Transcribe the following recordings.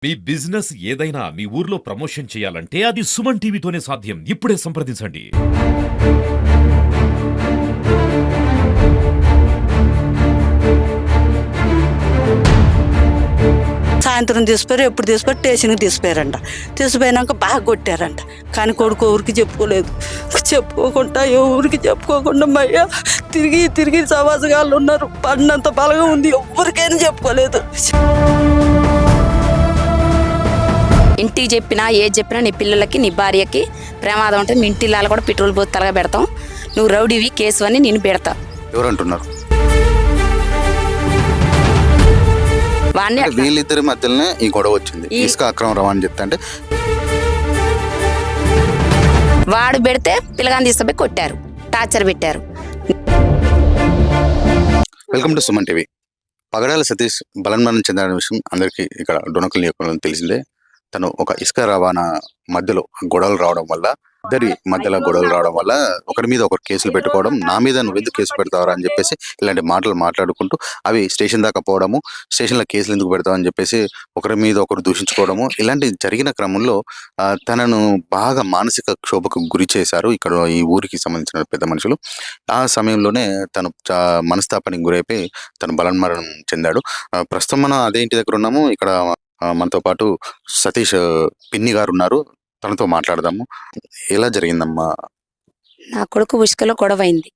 మీ business ఏదైనా మీ ఊర్లో promotion చేయాలంటే అది సుమన్ టీవీతోనే సాధ్యం. ఇప్పుడే సంప్రదించండి. సాయంత్రం తీసిపోయారు, ఎప్పుడు తీసిపోయి స్టేషన్కి తీసిపోయారంట. తీసిపోయినాక బాగా కొట్టారంట. కానీ కొడుకు ఊరికి చెప్పుకోలేదు. చెప్పుకోకుండా ఎవరికి చెప్పుకోకుండా మయ్య తిరిగి తిరిగి సవాసగాళ్ళు ఉన్నారు. పడినంత బలంగా ఉంది, ఎవరికైనా చెప్పుకోలేదు. ఇంటికి చెప్పినా ఏది చెప్పినా నీ పిల్లలకి నీ భార్యకి ప్రమాదం ఉంటుంది. మీ ఇంటిల్లాలు కూడా పెట్రోల్ పోసి తలగా పెడతాం. నువ్వు రౌడీవి కేసు అని నేను పెడతా. ఎవరంటున్నారు? వాడిని వీళ్ళిద్దరి మధ్యలోనే ఈ గొడవ వచ్చింది. ఇసుక అక్రమ రవాణా చెప్తా అంటే వాడు పెడితే పిల్లగాని తీసుకుపోయి కొట్టారు, టార్చర్ పెట్టారు. Welcome to Suman TV. Pagadala Satish బలన్మరణం చెందిన విషయం అందరికీ ఇక్కడ డొనకల్ నియోజకవర్గంలో తెలిసిందే. తను ఒక ఇసుక రవాణా మధ్యలో గొడవలు రావడం వల్ల, ఇద్దరి మధ్యలో గొడవలు రావడం వల్ల ఒకరి మీద ఒకరు కేసులు పెట్టుకోవడం, నా మీద నువ్వు ఎందుకు కేసు పెడతావరా అని చెప్పేసి ఇలాంటి మాటలు మాట్లాడుకుంటూ అవి స్టేషన్ దాకా పోవడము, స్టేషన్లో కేసులు ఎందుకు పెడతావు అని చెప్పేసి ఒకరి మీద ఒకరు దూషించుకోవడము, ఇలాంటి జరిగిన క్రమంలో తనను బాగా మానసిక క్షోభకు గురి చేశారు ఇక్కడ ఈ ఊరికి సంబంధించిన పెద్ద మనుషులు. ఆ సమయంలోనే తను మనస్తాపానికి గురైపోయి తను బలన్మరణం చెందాడు. ప్రస్తుతం మనం అదే ఇంటి దగ్గర ఉన్నాము. ఇక్కడ మనతో పాటు సతీష్ పిన్ని గారు ఉన్నారు. తనతో మాట్లాడదాము. ఎలా జరిగిందమ్మా? నా కొడుకు ఉష్కలో గొడవ అయింది,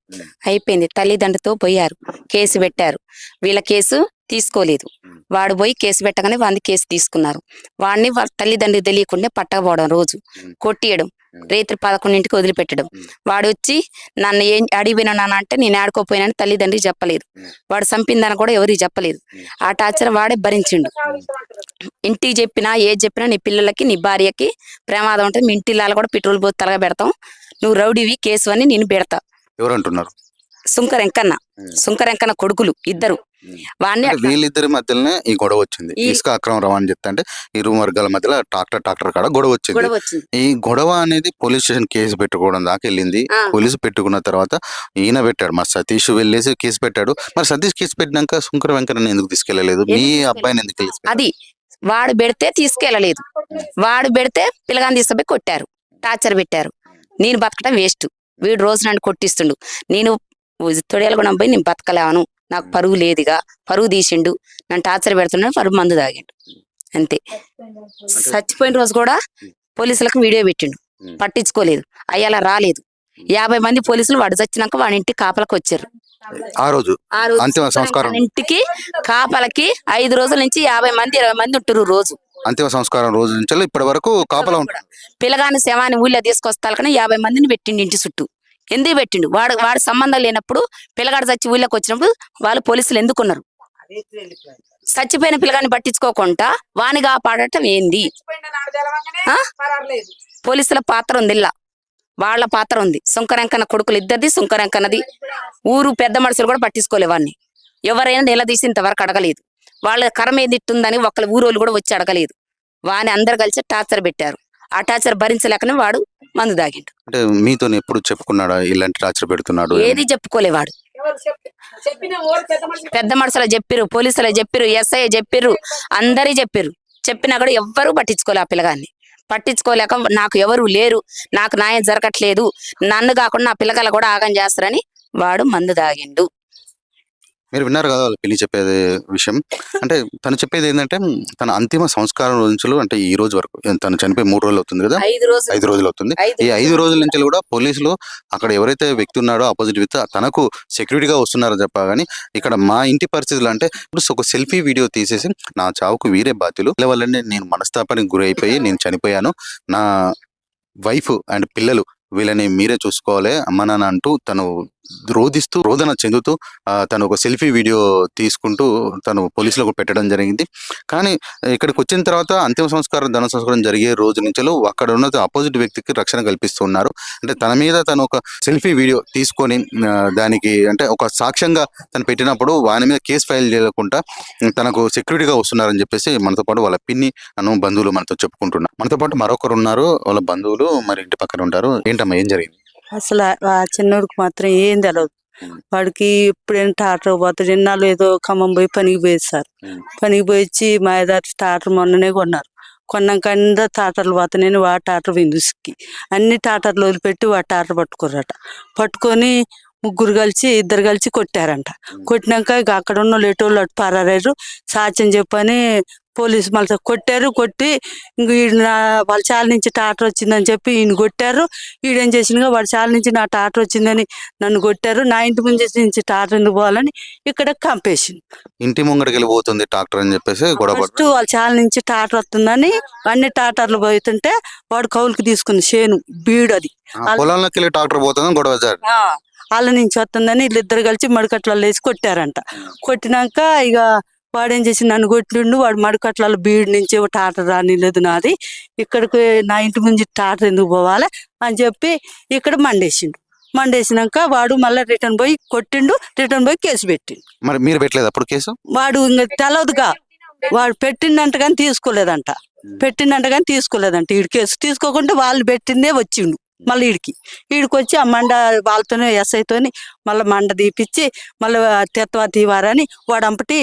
అయిపోయింది. తల్లిదండ్రులతో పోయారు, కేసు పెట్టారు. వీళ్ళ కేసు తీసుకోలేదు. వాడు పోయి కేసు పెట్టగానే వాడిని కేసు తీసుకున్నారు. వాడిని వాళ్ళ తల్లిదండ్రులు తెలియకుండా పట్టకపోవడం, రోజు కొట్టియడం, రేత్రి 11ంటికి వదిలిపెట్టడం. వాడు వచ్చి నన్ను ఏం అడిగిపోయినా నాన్న అంటే నేను ఆడుకోపోయినా తల్లిదండ్రులు చెప్పలేదు. వాడు చంపిందని కూడా ఎవరికి చెప్పలేదు. ఆ టార్చర్ వాడే భరించిండు. ఇంటికి చెప్పినా ఏది చెప్పినా నీ పిల్లలకి నీ భార్యకి ప్రమాదం ఉంటుంది. మీ ఇంటిల్లాలు కూడా పెట్రోల్ పోసి తలగా పెడతాం. నువ్వు రౌడీవి కేసు అని నేను పెడతా. ఎవరంటున్నారు? సుంకరెంకన్న కొడుకులు ఇద్దరు. వాడిని వీళ్ళిద్దరి మధ్యలోనే ఈ గొడవ వచ్చింది. ఇసుక అక్రమ రవాణా చెప్తా అంటే ఇరు వర్గాల మధ్యలో ట్రాక్టర్ కాడ గొడవ వచ్చింది. ఈ గొడవ అనేది పోలీస్ స్టేషన్ కేసు పెట్టుకోవడం దాకా వెళ్ళింది. పోలీసు పెట్టుకున్న తర్వాత ఈయన పెట్టాడు, మరి సతీష్ వెళ్ళేసి కేసు పెట్టాడు. మరి సతీష్ కేసు పెట్టినాక సుంకర వెంకన్న ఎందుకు తీసుకెళ్లలేదు? మీ అబ్బాయిని ఎందుకు? అది వాడు పెడితే తీసుకెళ్లలేదు. వాడు పెడితే పిల్లగాని తీసుకుపోయి కొట్టారు, టార్చర్ పెట్టారు. నేను బతకటం వేస్ట్. వీడు రోజు నన్ను కొట్టిస్తుండు. నేను తొడేలు కూడా పోయి నేను బతకలేను, నాకు పరుగు లేదుగా, పరుగు తీసిండు, నన్ను టార్చర్ పెడుతున్నాడు, పరుగు మందు తాగిండు, అంతే. చచ్చిపోయిన రోజు కూడా పోలీసులకు వీడియో పెట్టిండు, పట్టించుకోలేదు. అయ్యాల రాలేదు. 50 మంది పోలీసులు వాడు చచ్చినాక వాడి ఇంటికి కాపలకు వచ్చారు. ఆ రోజు అంతిమ సంస్కారం ఇంటికి కాపలకి 5 రోజుల నుంచి 50 మంది 20 మంది ఉంటారు రోజు. అంతిమ సంస్కారం రోజు నుంచి ఇప్పటి వరకు కాపలా ఉంటారు. పిల్లగాని శవాన్ని ఊళ్ళో తీసుకొస్తారు కానీ 50 మందిని పెట్టిండు ఇంటి చుట్టూ. ఎందుకు పెట్టిండు? వాడు సంబంధం లేనప్పుడు పిల్లగాడు చచ్చి ఊళ్ళోకి వచ్చినప్పుడు వాళ్ళు పోలీసులు ఎందుకున్నారు? చచ్చిపోయిన పిల్లగాని పట్టించుకోకుండా వాని కాపాడటం ఏంది? పోలీసుల పాత్ర ఉంది, ఇలా వాళ్ళ పాత్ర ఉంది. సుంకరెంకన్న కొడుకులు ఇద్దరిది, సుంకరెంకన్నది. ఊరు పెద్ద మనుషులు కూడా పట్టించుకోలే వాడిని. ఎవరైనా నిలదీసి ఇంతవరకు అడగలేదు. వాళ్ళ కర్మ ఏదిట్టుందని ఒకళ్ళ ఊరోళ్ళు కూడా వచ్చి అడగలేదు. వాని అందరు కలిసి టార్చర్ పెట్టారు. ఆ టార్చర్ భరించలేకనే వాడు మందు తాగిండు. అంటే మీతో ఎప్పుడు చెప్పుకున్నాడా ఇలాంటి టార్చర్ పెడుతున్నాడు? ఏది చెప్పుకోలేవాడు. పెద్ద మనుషులు చెప్పిర్రు, పోలీసులు చెప్పిర్రు, ఎస్ఐ చెప్పిర్రు, అందరి చెప్పిర్రు. చెప్పినా కూడా ఎవ్వరూ పట్టించుకోలే. ఆ పిల్లగాన్ని పట్టించుకోలేక నాకు ఎవరు లేరు, నాకు న్యాయం జరగట్లేదు, నన్ను కాకుండా నా పిల్లగాళ్ళు కూడా ఆగం చేస్తారని వాడు మందు తాగిండు. మీరు విన్నారు కదా వాళ్ళ పిల్లి చెప్పేది విషయం. అంటే తను చెప్పేది ఏంటంటే తన అంతిమ సంస్కారం రోజులు అంటే ఈ రోజు వరకు, తను చనిపోయి 3 రోజులు అవుతుంది కదా, 5 రోజులు అవుతుంది. ఈ 5 రోజుల నుంచి కూడా పోలీసులు అక్కడ ఎవరైతే వ్యక్తి ఉన్నాడో ఆపోజిట్ వ్యక్తి తనకు సెక్యూరిటీగా వస్తున్నారో చెప్పా. కానీ ఇక్కడ మా ఇంటి పరిస్థితులు అంటే ఇప్పుడు ఒక సెల్ఫీ వీడియో తీసేసి నా చావుకు వీరే బాధ్యులు వల్లనే నేను మనస్తాపానికి గురి అయిపోయి నేను చనిపోయాను, నా వైఫ్ అండ్ పిల్లలు వీళ్ళని మీరే చూసుకోవాలి అమ్మ నాన్న అంటూ తను రోదన చెందుతూ తను ఒక సెల్ఫీ వీడియో తీసుకుంటూ తను పోలీసులకు పెట్టడం జరిగింది. కానీ ఇక్కడికి వచ్చిన తర్వాత అంతిమ సంస్కారం ధన సంస్కారం జరిగే రోజు నుంచి అక్కడ ఉన్న ఆపోజిట్ వ్యక్తికి రక్షణ కల్పిస్తున్నారు. అంటే తన మీద తను ఒక సెల్ఫీ వీడియో తీసుకొని దానికి అంటే ఒక సాక్ష్యంగా తను పెట్టినప్పుడు వాని మీద కేసు ఫైల్ చేయకుండా తనకు సెక్యూరిటీగా వస్తున్నారని చెప్పేసి మనతో పాటు వాళ్ళ పిన్ని బంధువులు మనతో చెప్పుకుంటున్నారు. మనతో పాటు మరొకరు ఉన్నారు, వాళ్ళ బంధువులు మరి ఇంటి పక్కన ఉంటారు. ఏంటమ్మా ఏం జరిగింది? అసలు ఆ చిన్నోడికి మాత్రం ఏం తెలియదు. వాడికి ఎప్పుడైనా టాటర్ పోతాడు. ఎన్నాళ్ళు ఏదో ఖమ్మం పోయి పనికి పోయేది సార్. పనికి పోయి వచ్చి మా దాటి టాటర్ మొన్ననే కొన్నారు. కొన్నాక అందరూ టాటర్లు పోతున్నాయని వాడు టాటర్ విందుకి అన్ని టాటర్లు వదిలిపెట్టి వాడు టాటర్ పట్టుకుర్రట. పట్టుకొని ఇద్దరు కలిసి కొట్టారంట. కొట్టినాక ఇక అక్కడ ఉన్న లేటోళ్ళు అటు పారారు. సాక్ష్యం చెప్పని పోలీసు మళ్ళీ కొట్టారు. కొట్టి ఇంక వాళ్ళ చాల నుంచి టాటర్ వచ్చిందని చెప్పి ఈయన కొట్టారు. ఈడేం చేసిందిగా వాడి చాల నుంచి నా టాటర్ వచ్చిందని నన్ను కొట్టారు. నా ఇంటి ముందు నుంచి టాటర్ ఎందుకు పోవాలని ఇక్కడ కంపేసింది. ఇంటి ముంగడికి వెళ్ళిపోతుంది ట్రాక్టర్ అని చెప్పేసి గొడవ ఫస్ట్ వాళ్ళ చాల నుంచి టాటర్ వస్తుందని అన్ని టాటర్లు పోతుంటే వాడు కౌలుకి తీసుకుంది చేను బీడు అది. పొలంలోకి వెళ్ళి ట్రాక్టర్ పోతుంది గొడవ వాళ్ళ నుంచి వస్తుందని వీళ్ళిద్దరు కలిసి మడికట్లలో వేసి కొట్టారంట. కొట్టినాక ఇక వాడేం చేసి నన్ను కొట్టిండు. వాడు మడికట్లలో బీడు నుంచి టాటర్ రానిలేదు నాది, ఇక్కడికి నా ఇంటి ముందు టాటర్ ఎందుకు పోవాలి అని చెప్పి ఇక్కడ మండేసినాక వాడు మళ్ళీ రిటర్న్ పోయి కొట్టిండు. రిటర్న్ పోయి కేసు పెట్టిండు. మరి మీరు పెట్టలేదు అప్పుడు కేసు? వాడు ఇంకా తెలవదుగా, వాడు పెట్టిండంట కానీ తీసుకోలేదంట. ఈడు కేసు తీసుకోకుండా వాళ్ళు పెట్టిందే వచ్చిండు. మళ్ళీ ఈడికి వచ్చి ఆ మండ వాళ్ళతోనే ఎస్ఐతోని మళ్ళీ మండ తీపిచ్చి మళ్ళీ తెత్తవా తీవారని వాడు అంపటి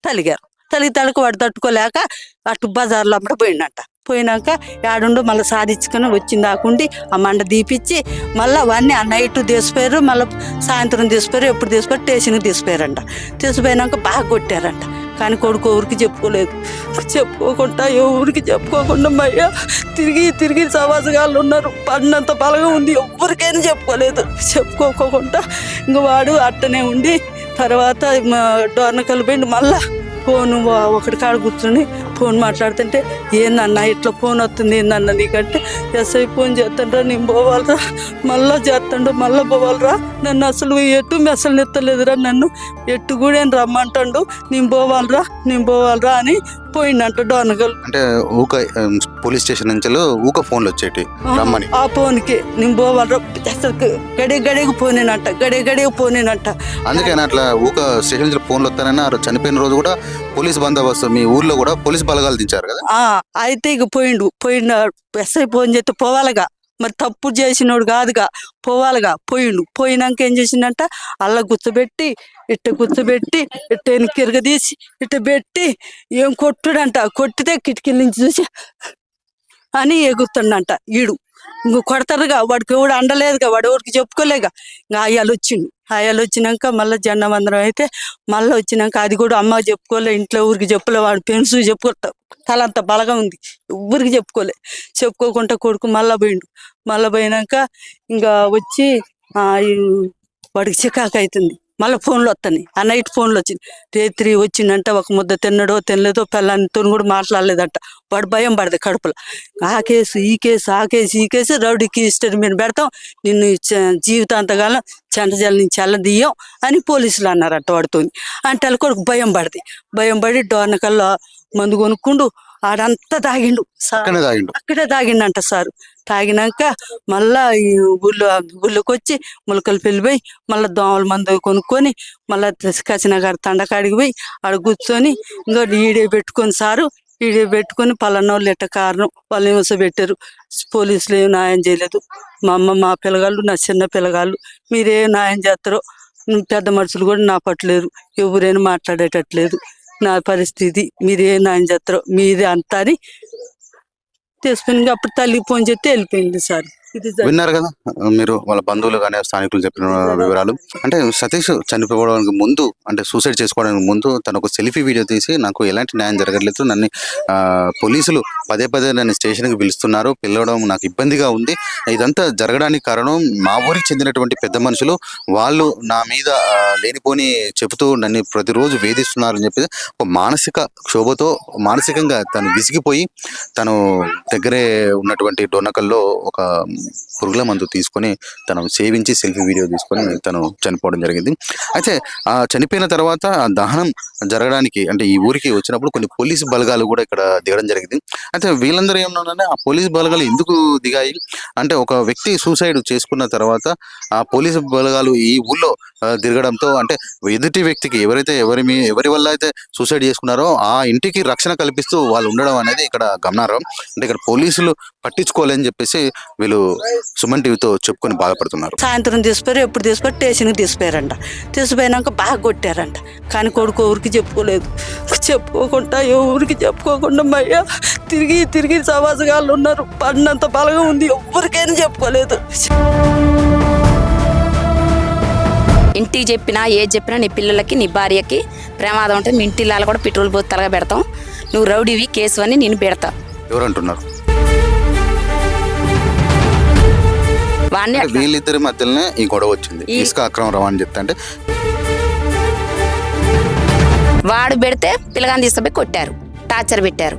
తలిగారు. తలికి వాడు తట్టుకోలేక అటు బజార్లో అమ్మట పోయిండంట. పోయినాక ఆడుండు మళ్ళీ సాధించుకొని వచ్చింది దాకుండి ఆ మండ తీపిచ్చి మళ్ళీ అవన్నీ ఆ నైట్ తీసిపోయారు. మళ్ళీ సాయంత్రం తీసిపోయారు. ఎప్పుడు తీసిపోయారు స్టేషన్కి తీసిపోయారంట. తీసిపోయినాక బాగా కొట్టారంట. కానీ కొడుకు ఊరికి చెప్పుకోకుండా ఎవరికి చెప్పుకోకుండా మయ్య తిరిగి సవాసగాళ్ళు ఉన్నారు. పడినంత బలగా ఉంది, ఎవరికైనా చెప్పుకోకుండా ఇంక వాడు అట్టనే ఉండి తర్వాత డోర్నకల్ పోయిండు. మళ్ళా ఫోన్ ఒకటి కాడ కూర్చొని ఫోన్ మాట్లాడుతుంటే ఏందన్నా ఇట్లా ఫోన్ వస్తుంది ఏందన్నా నీకంటే ఎస్ఐ ఫోన్ చేస్తాండ్రా నేను పోవాలరా, మళ్ళా చేస్తాడు మళ్ళీ పోవాలరా, నన్ను అసలు అసలు నెత్తలేదురా, నన్ను ఎట్టు కూడా ఏం రమ్మంటాడు, నేను పోవాలరా అని పోయిండంట డోర్నకల్. అంటే పోలీస్ స్టేషన్ నుంచి ఫోన్లు వచ్చేటి రమ్మని ఆ ఫోన్కి నేను పోవాలరా అసలు గడియకు పోనేనంట. అందుకని అట్లా స్టేషన్ నుంచి ఫోన్లు వస్తానని చనిపోయిన రోజు కూడా పోలీస్ బందోబస్తు మీ ఊర్లో కూడా పోలీస్ బలగాలు దించారు కదా. అయితే ఇక పోయిండు ఎస్ఐ ఫోన్ చేస్తే పోవాలిగా, మరి తప్పు చేసినోడు కాదుగా, పోయినాక ఏం చేసిందంట అల్ల గుర్తుపెట్టి ఇట్ట వెనక్కిరగదీసి ఇట్ట పెట్టి ఏం కొట్టుడంట. కొట్టితే కిటికీల నుంచి చూసి అని ఎగురుతాడంట. ఇంక కొడతారుగా, వాడికి ఎవడు అండలేదుగా, వాడు ఎవరికి చెప్పుకోలేగా. ఇంకా ఆయాలు వచ్చినాక మళ్ళీ జెండా మందరం అయితే మళ్ళీ వచ్చినాక అది కూడా అమ్మ చెప్పుకోలే, ఇంట్లో ఊరికి చెప్పలే, వాడు పెన్సు చెప్పుకోట తలంత బలగా ఉంది, ఊరికి చెప్పుకోకుండా కొడుకు మళ్ళీ పోయినాక ఇంకా వచ్చి వాడికి చికాకు అవుతుంది. మళ్ళీ ఫోన్లు వస్తాయి. ఆ నైట్ ఫోన్లు వచ్చింది. రేత్రి వచ్చిందంట, ఒక ముద్ద తినలేదో పిల్లలతో కూడా మాట్లాడలేదంట. వాడు భయం పడదు కడుపులో. ఆ కేసు ఈ కేసు రౌడీకి ఇష్టం మీరు పెడతాం, నిన్ను జీవితాంతకాలం చెంటజల నుంచి చల్లదీయం అని పోలీసులు అన్నారంట వాడితో. అంటే వాళ్ళ కొడుకు భయం పడి డోర్నకల్లో మందు కొనుక్కుండు. ఆడంతా తాగిండు, అక్కడే తాగిండంట సారు. తాగినాక మళ్ళా ఈ ఊళ్ళోకి వచ్చి ములకలు పెళ్ళిపోయి మళ్ళీ దోమల మందు కొనుక్కొని మళ్ళీ కసినగారు తండకాడికి పోయి ఆడ కూర్చొని ఇంకా ఈడే పెట్టుకొని పలానోళ్ళు ఎట్ట కారణం వాళ్ళు హింసపెట్టారు, పోలీసులు ఏం న్యాయం చేయలేదు, మా పిల్లగాళ్ళు నా చిన్న పిల్లగాళ్ళు మీరేం న్యాయం చేస్తారో, పెద్ద మనుషులు కూడా నా పట్టలేరు, ఎవరైనా మాట్లాడేటట్లేదు, నా పరిస్థితి మీరేం న్యాయం చేస్తారో మీరే అంతా అని తీసుకుని అప్పుడు తల్లికి ఫోన్ చేస్తే వెళ్ళిపోయింది సార్. విన్నారు కదా మీరు వాళ్ళ బంధువులు కానీ స్థానికులు చెప్పిన వివరాలు. అంటే సతీష్ చనిపోవడానికి ముందు, అంటే సూసైడ్ చేసుకోవడానికి ముందు తను ఒక సెల్ఫీ వీడియో తీసి నాకు ఎలాంటి న్యాయం జరగట్లేదు, నన్ను పోలీసులు పదే నన్ను స్టేషన్కి పిలవడం నాకు ఇబ్బందిగా ఉంది, ఇదంతా జరగడానికి కారణం మా ఊరికి చెందినటువంటి పెద్ద మనుషులు, వాళ్ళు నా మీద లేనిపోని చెబుతూ నన్ను ప్రతిరోజు వేధిస్తున్నారని చెప్పి ఒక మానసిక క్షోభతో మానసికంగా తను విసిగిపోయి తను దగ్గరే ఉన్నటువంటి డొన్నకల్లో ఒక పురుగుల మందు తీసుకొని తను సేవించి సెల్ఫీ వీడియో తీసుకొని తను చనిపోవడం జరిగింది. అయితే ఆ చనిపోయిన తర్వాత దహనం జరగడానికి అంటే ఈ ఊరికి వచ్చినప్పుడు కొన్ని పోలీసు బలగాలు కూడా ఇక్కడ దిగడం జరిగింది. అయితే వీళ్ళందరూ ఏమన్నారంటే ఆ పోలీసు బలగాలు ఎందుకు దిగాయి అంటే అంటే ఒక వ్యక్తి సూసైడ్ చేసుకున్న తర్వాత ఆ పోలీసు బలగాలు ఈ ఊళ్ళో తిరగడంతో అంటే ఎదుటి వ్యక్తికి ఎవరి వల్ల అయితే సూసైడ్ చేసుకున్నారో ఆ ఇంటికి రక్షణ కల్పిస్తూ వాళ్ళు ఉండడం అనేది ఇక్కడ గమనార్హం. అంటే ఇక్కడ పోలీసులు పట్టించుకోలేని చెప్పేసి వీళ్ళు సుమన్ టీవీతో చెప్పుకొని బాధపడుతున్నారు. సాయంత్రం తీసిపోయారు, ఎప్పుడు తీసిపోయి స్టేషన్కి తీసిపోయారంట. తీసిపోయినాక బాగా కొట్టారంట. కానీ కొడుకు ఎవరికి చెప్పుకోలేదు. చెప్పుకోకుండా ఎవరికి చెప్పుకోకుండా మయ్య తిరిగి తిరిగి సవాసగాళ్ళు ఉన్నారు. పడినంత బలంగా ఉంది, ఎవరికైనా చెప్పుకోలేదు. ఇంటికి చెప్పినా ఏది చెప్పినా నీ పిల్లలకి నీ భార్యకి ప్రమాదం ఉంటుంది, మీ ఇంటి కూడా పెట్రోల్ పోసి తలగా పెడతాం, నువ్వు రౌడీవి కేసు అని నేను పెడతా. ఎవరంటున్నారు? వాడిని వీళ్ళిద్దరి మధ్యలోనే ఈ గొడవ వచ్చింది, ఇసుక అక్రమ రవాణా చెప్తా అంటే వాడు పెడితే పిల్లగాని తీసుకుపోయి కొట్టారు, టార్చర్ పెట్టారు.